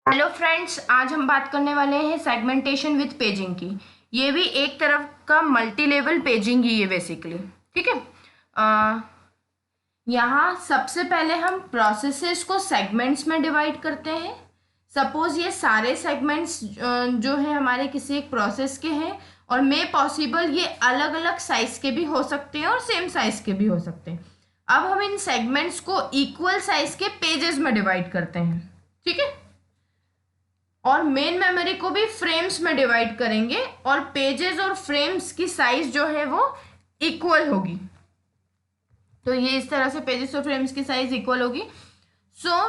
Hello friends, आज हम बात करने वाले हैं सेगमेंटेशन विथ पेजिंग की। ये भी एक तरफ का मल्टी लेवल पेजिंग ही है बेसिकली। ठीक है। यहाँ सबसे पहले हम प्रोसेसेस को सेगमेंट्स में डिवाइड करते हैं। सपोज ये सारे सेगमेंट्स जो है हमारे किसी एक प्रोसेस के हैं और मे पॉसिबल ये अलग अलग साइज के भी हो सकते हैं और सेम साइज के भी हो सकते हैं। अब हम इन सेगमेंट्स को इक्वल साइज के पेजेस में डिवाइड करते हैं। ठीक है। और मेन मेमोरी को भी फ्रेम्स में डिवाइड करेंगे और पेजेस और फ्रेम्स की साइज जो है वो इक्वल होगी। तो ये इस तरह से पेजेस और फ्रेम्स की साइज इक्वल होगी। सो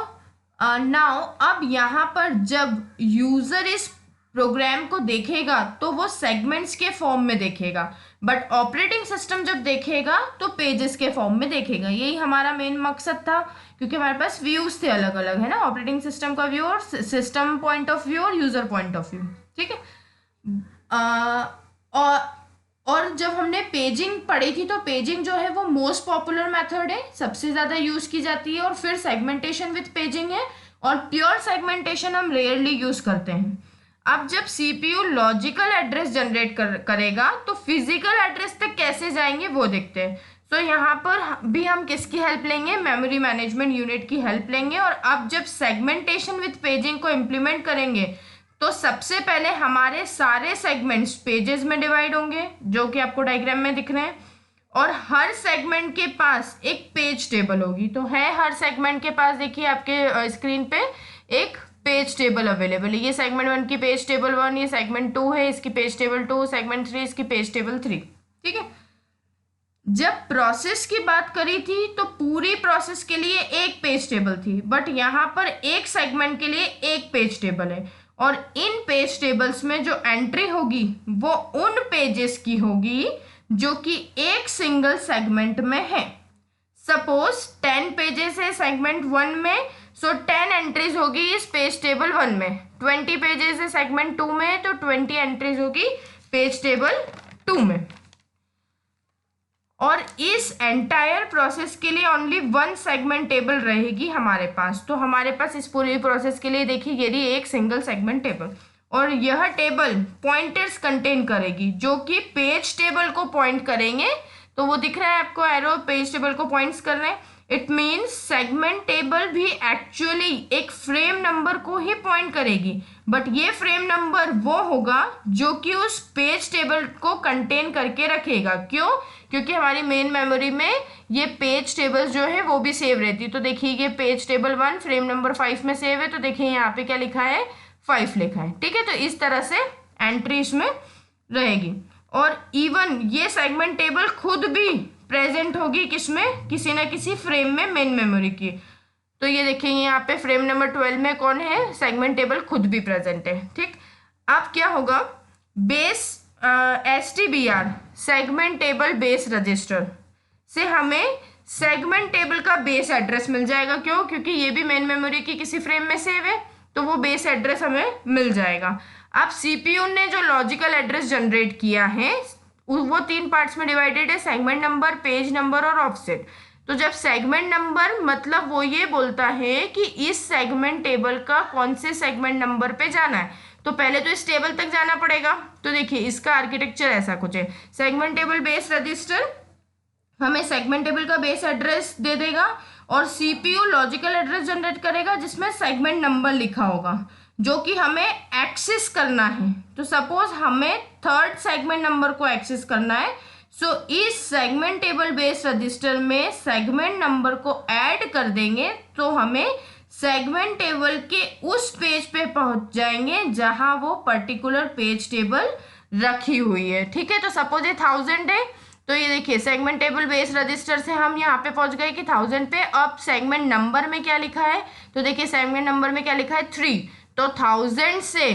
नाउ अब यहाँ पर जब यूजर इस प्रोग्राम को देखेगा तो वो सेगमेंट्स के फॉर्म में देखेगा, बट ऑपरेटिंग सिस्टम जब देखेगा तो पेजेस के फॉर्म में देखेगा। यही हमारा मेन मकसद था, क्योंकि हमारे पास व्यूज थे अलग अलग, है ना, ऑपरेटिंग सिस्टम का व्यू और सिस्टम पॉइंट ऑफ व्यू और यूजर पॉइंट ऑफ व्यू। ठीक है। और जब हमने पेजिंग पढ़ी थी तो पेजिंग जो है वो मोस्ट पॉपुलर मेथड है, सबसे ज्यादा यूज की जाती है, और फिर सेगमेंटेशन विथ पेजिंग है, और प्योर सेगमेंटेशन हम रेयरली यूज करते हैं। अब जब सीपीयू लॉजिकल एड्रेस जनरेट करेगा तो फिजिकल एड्रेस तक कैसे जाएंगे वो देखते हैं। सो यहाँ पर भी हम किसकी हेल्प लेंगे? मेमोरी मैनेजमेंट यूनिट की हेल्प लेंगे। और अब जब सेगमेंटेशन विथ पेजिंग को इम्प्लीमेंट करेंगे तो सबसे पहले हमारे सारे सेगमेंट्स पेजेस में डिवाइड होंगे, जो कि आपको डायग्राम में दिख रहे हैं, और हर सेगमेंट के पास एक पेज टेबल होगी। तो है हर सेगमेंट के पास, देखिए आपके स्क्रीन पे एक पेज टेबल अवेलेबल है। ये सेगमेंट 1 की पेज टेबल 1, ये सेगमेंट 2 है, इसकी पेज टेबल 2, सेगमेंट 3 इसकी पेज टेबल 3। ठीक है। जब प्रोसेस की बात करी थी तो पूरी प्रोसेस के लिए एक पेज टेबल थी, बट यहाँ पर एक सेगमेंट के लिए एक पेज टेबल है, और इन पेज टेबल्स में जो एंट्री होगी वो उन पेजेस की होगी जो कि एक सिंगल सेगमेंट में है। सपोज 10 पेजेस है सेगमेंट 1 में, सो 10 एंट्रीज होगी इस पेज टेबल 1 में। 20 पेजेस है सेगमेंट 2 में तो 20 एंट्रीज होगी पेज टेबल 2 में। और इस एंटायर प्रोसेस के लिए ओनली वन सेगमेंट टेबल रहेगी हमारे पास। तो हमारे पास इस पूरी प्रोसेस के लिए देखिए ये रही एक सिंगल सेगमेंट टेबल, और यह टेबल पॉइंटर्स कंटेन करेगी जो कि पेज टेबल को पॉइंट करेंगे। तो वो दिख रहा है आपको एरो, पेज टेबल को पॉइंट्स कर रहे हैं। इट मीन्स सेगमेंट टेबल भी एक्चुअली एक फ्रेम नंबर को ही पॉइंट करेगी, बट ये फ्रेम नंबर वो होगा जो कि उस पेज टेबल को कंटेन करके रखेगा। क्यों? क्योंकि हमारी मेन मेमोरी में ये पेज टेबल्स जो है वो भी सेव रहती है। तो देखिए ये पेज टेबल 1 फ्रेम नंबर 5 में सेव है, तो देखिए यहाँ पे क्या लिखा है, 5 लिखा है। ठीक है। तो इस तरह से एंट्री इसमें रहेगी। और इवन ये सेगमेंट टेबल खुद भी प्रेजेंट होगी किसमें? किसी ना किसी फ्रेम में मेन मेमोरी की। तो ये देखिए यहाँ पे फ्रेम नंबर 12 में कौन है? सेगमेंट टेबल खुद भी प्रेजेंट है। ठीक। अब क्या होगा? Base STBR segment table base register से हमें सेगमेंट टेबल का बेस एड्रेस मिल जाएगा। क्यों? क्योंकि ये भी मेन मेमोरी की किसी फ्रेम में सेव है, तो वो बेस एड्रेस हमें मिल जाएगा। अब सीपीयू ने जो लॉजिकल एड्रेस जनरेट किया है वो 3 पार्ट्स में डिवाइडेड है, सेगमेंट नंबर, पेज नंबर और ऑफसेट। तो जब सेगमेंट नंबर मतलब वो ये बोलता है कि इस सेगमेंट टेबल का कौन से सेगमेंट नंबर पे जाना है, तो पहले तो इस टेबल तक जाना पड़ेगा। तो देखिए इसका आर्किटेक्चर ऐसा कुछ है। सेगमेंट टेबल बेस रजिस्टर हमें सेगमेंट टेबल का बेस एड्रेस दे देगा, और सीपीयू लॉजिकल एड्रेस जनरेट करेगा जिसमें सेगमेंट नंबर लिखा होगा जो कि हमें एक्सेस करना है। तो सपोज हमें थर्ड सेगमेंट नंबर को एक्सेस करना है, सो इस सेगमेंट टेबल बेस रजिस्टर में सेगमेंट नंबर को ऐड कर देंगे तो हमें सेगमेंट टेबल के उस पेज पे पहुंच जाएंगे जहां वो पर्टिकुलर पेज टेबल रखी हुई है। ठीक है। तो सपोज ये 1000 है, तो ये देखिए सेगमेंट टेबल बेस रजिस्टर से हम यहाँ पे पहुंच गए कि 1000 पे। अब सेगमेंट नंबर में क्या लिखा है? तो देखिए सेगमेंट नंबर में क्या लिखा है? 3। तो 1000 से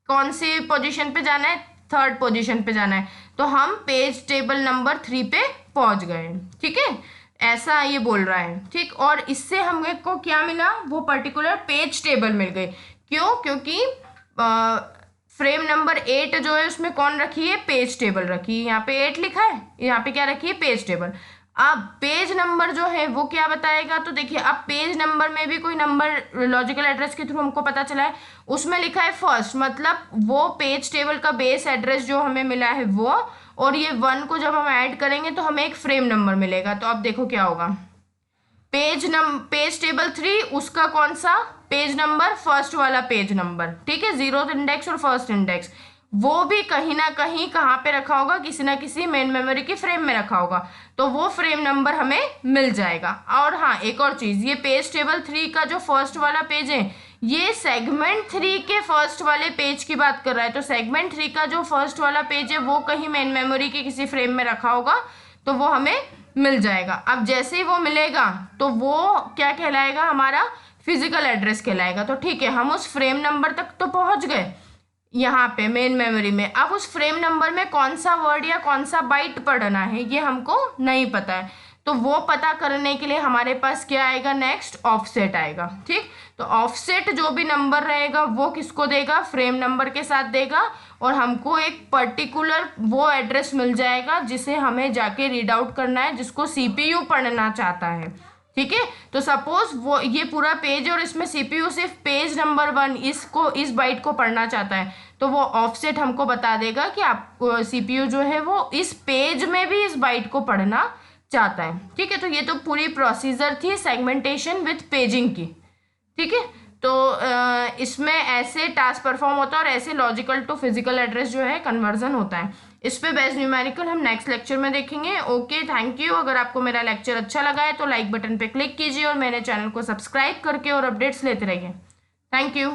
कौन सी पोजीशन पे जाना है? थर्ड पोजीशन पे जाना है। तो हम पेज टेबल नंबर 3 पे पहुंच गए। ठीक है। ऐसा ये बोल रहा है। ठीक। और इससे हमें को क्या मिला? वो पर्टिकुलर पेज टेबल मिल गई। क्यों? क्योंकि फ्रेम नंबर 8 जो है उसमें कौन रखी है? पेज टेबल रखी है। यहाँ पे 8 लिखा है, यहाँ पे क्या रखी है? Page table. अब पेज नंबर जो है वो क्या बताएगा, तो देखिए अब पेज नंबर में भी कोई नंबर लॉजिकल एड्रेस के थ्रू हमको पता चला है, उसमें लिखा है फर्स्ट, मतलब वो पेज टेबल का बेस एड्रेस जो हमें मिला है वो, और ये 1 को जब हम ऐड करेंगे तो हमें एक फ्रेम नंबर मिलेगा। तो अब देखो क्या होगा, पेज टेबल 3 उसका कौन सा पेज नंबर, फर्स्ट वाला पेज नंबर, ठीक है, 0th इंडेक्स और फर्स्ट इंडेक्स, वो भी कहीं ना कहीं कहाँ पे रखा होगा, किसी ना किसी मेन मेमोरी की फ्रेम में रखा होगा, तो वो फ्रेम नंबर हमें मिल जाएगा। और हाँ एक और चीज, ये पेज टेबल 3 का जो फर्स्ट वाला पेज है ये सेगमेंट 3 के फर्स्ट वाले पेज की बात कर रहा है, तो सेगमेंट 3 का जो फर्स्ट वाला पेज है वो कहीं मेन मेमोरी के किसी फ्रेम में रखा होगा, तो वो हमें मिल जाएगा। अब जैसे ही वो मिलेगा तो वो क्या कहलाएगा, हमारा फिजिकल एड्रेस कहलाएगा। तो ठीक है, हम उस फ्रेम नंबर तक तो पहुंच गए यहाँ पे मेन मेमोरी में, अब उस फ्रेम नंबर में कौन सा वर्ड या कौन सा बाइट पढ़ना है ये हमको नहीं पता है, तो वो पता करने के लिए हमारे पास क्या आएगा, नेक्स्ट ऑफसेट आएगा। ठीक, तो ऑफसेट जो भी नंबर रहेगा वो किसको देगा, फ्रेम नंबर के साथ देगा, और हमको एक पर्टिकुलर वो एड्रेस मिल जाएगा जिसे हमें जाके रीड आउट करना है, जिसको सीपीयू पढ़ना चाहता है। ठीक है, तो सपोज वो ये पूरा पेज और इसमें सीपीयू सिर्फ पेज नंबर 1 इसको इस बाइट को पढ़ना चाहता है, तो वो ऑफसेट हमको बता देगा कि आप सीपीयू जो है वो इस पेज में भी इस बाइट को पढ़ना चाहता है। ठीक है, तो ये तो पूरी प्रोसीजर थी सेगमेंटेशन विथ पेजिंग की। ठीक है, तो इसमें ऐसे टास्क परफॉर्म होता है और ऐसे लॉजिकल टू फिजिकल एड्रेस जो है कन्वर्जन होता है। इस पे बेस्ड न्यूमेरिकल हम नेक्स्ट लेक्चर में देखेंगे। Okay, thank you. अगर आपको मेरा लेक्चर अच्छा लगा है तो लाइक बटन पे क्लिक कीजिए और मेरे चैनल को सब्सक्राइब करके और अपडेट्स लेते रहिए। Thank you.